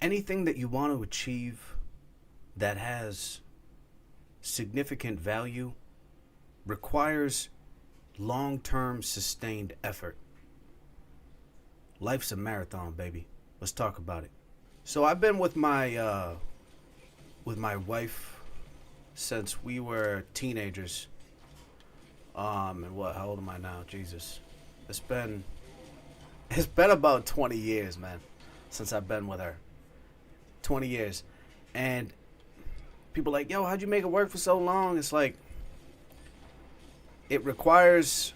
anything that you want to achieve that has significant value requires long-term sustained effort. Life's a marathon, baby. Let's talk about it. So I've been with my wife since we were teenagers. And what? How old am I now? Jesus, it's been about 20 years, man, since I've been with her. 20 years, and people are like, yo, how'd you make it work for so long? It's like it requires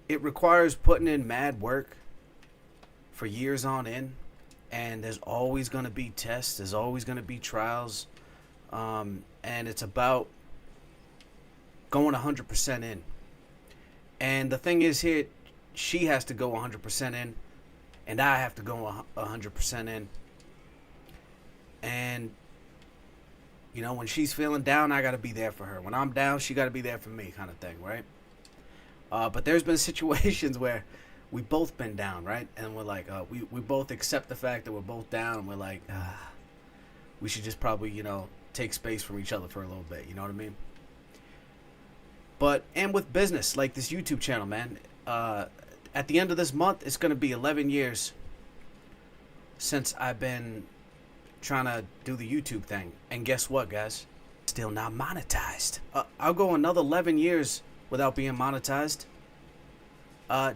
putting in mad work for years on end, and there's always going to be tests, there's always going to be trials, and it's about going 100% in. And the thing is here, she has to go 100% in, and I have to go 100% in. And you know, when she's feeling down, I got to be there for her. When I'm down, she got to be there for me, kind of thing, right? But there's been situations where we both been down, right? And we're like, we both accept the fact that we're both down, and we're like, we should just probably, you know, take space from each other for a little bit. You know what I mean? But, and with business, like this YouTube channel, man, at the end of this month, it's going to be 11 years since I've been trying to do the YouTube thing. And guess what, guys? Still not monetized. I'll go another 11 years without being monetized.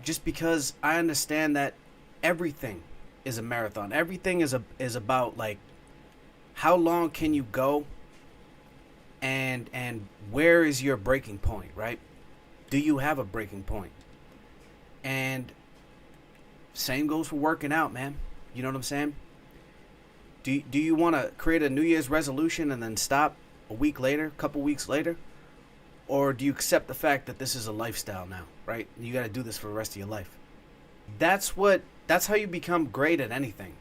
Just because I understand that everything is a marathon. Everything is about, like, how long can you go, and where is your breaking point, right? Do you have a breaking point? And same goes for working out, man. You know what I'm saying? Do you want to create a New Year's resolution and then stop a week later, a couple weeks later? Or do you accept the fact that this is a lifestyle now, right? You got to do this for the rest of your life. That's how you become great at anything.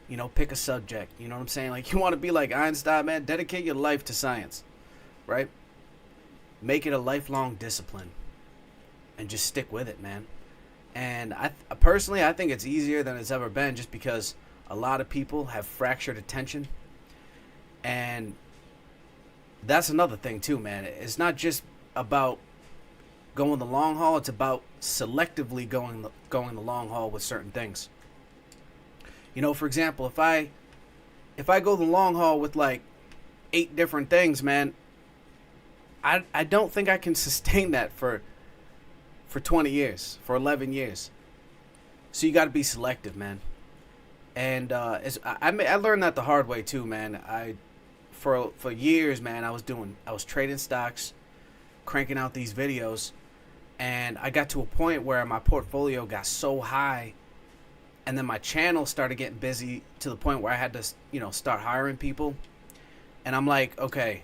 You know, pick a subject. You know what I'm saying? Like, you want to be like Einstein, man, dedicate your life to science, right? Make it a lifelong discipline and just stick with it, man. And I personally think it's easier than it's ever been, just because a lot of people have fractured attention. And that's another thing too, man. It's not just about going the long haul. It's about selectively going the long haul with certain things. You know, for example, if I go the long haul with like 8 different things, man, I don't think I can sustain that for 20 years, for 11 years. So you got to be selective, man. And I learned that the hard way too, man. For years, man, I was trading stocks, cranking out these videos, and I got to a point where my portfolio got so high, and then my channel started getting busy to the point where I had to, you know, start hiring people. And I'm like, okay,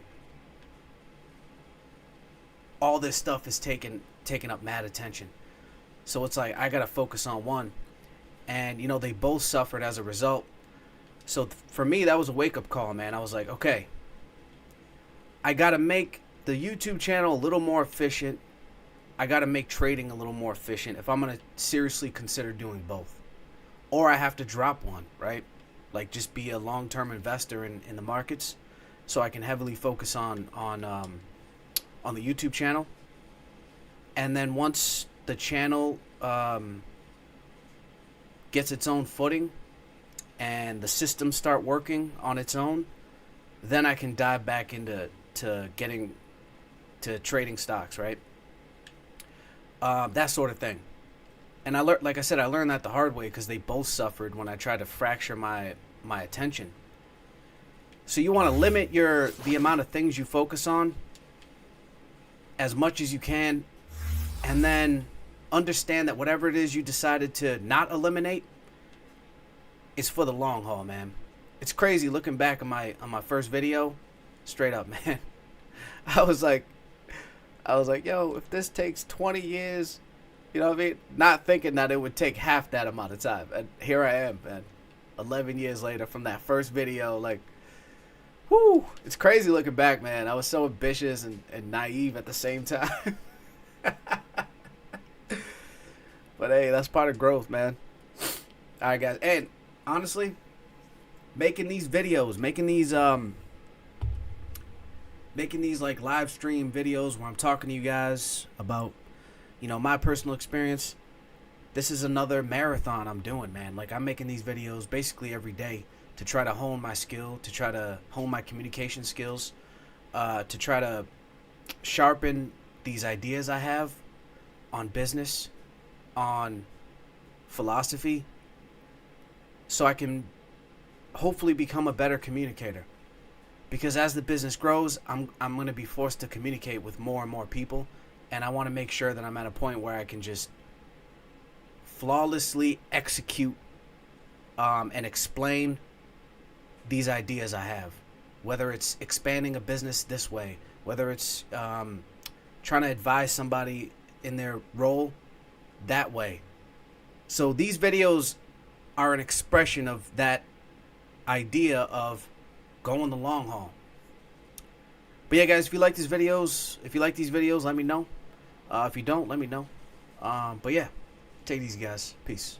all this stuff is taking up mad attention. So it's like I got to focus on one. And, you know, they both suffered as a result. So for me, that was a wake-up call, man. I was like, okay, I got to make the YouTube channel a little more efficient. I got to make trading a little more efficient if I'm going to seriously consider doing both. Or I have to drop one, right? Like, just be a long-term investor in the markets, so I can heavily focus on the YouTube channel. And then once the channel gets its own footing and the systems start working on its own, then I can dive back into getting to trading stocks, right? That sort of thing. And I learned, like I said, I learned that the hard way, because they both suffered when I tried to fracture my attention. So you want to limit the amount of things you focus on as much as you can, and then understand that whatever it is you decided to not eliminate is for the long haul, man. It's crazy looking back on my first video, straight up, man. I was like, yo, if this takes 20 years, you know what I mean? Not thinking that it would take half that amount of time. And here I am, man. 11 years later from that first video, like, whoo, it's crazy looking back, man. I was so ambitious and naive at the same time. But hey, that's part of growth, man. All right, guys. And honestly, making these videos, making these like live stream videos where I'm talking to you guys about, my personal experience. This is another marathon I'm doing, man. Like, I'm making these videos basically every day to try to hone my skill, to try to hone my communication skills, to try to sharpen these ideas I have on business, on philosophy, so I can hopefully become a better communicator. Because as the business grows, I'm going to be forced to communicate with more and more people, and I want to make sure that I'm at a point where I can just flawlessly execute and explain these ideas I have. Whether it's expanding a business this way, whether it's trying to advise somebody in their role that way. So these videos are an expression of that idea of going the long haul. But yeah, guys, if you like these videos, let me know. If you don't, let me know. But yeah, take these, guys. Peace.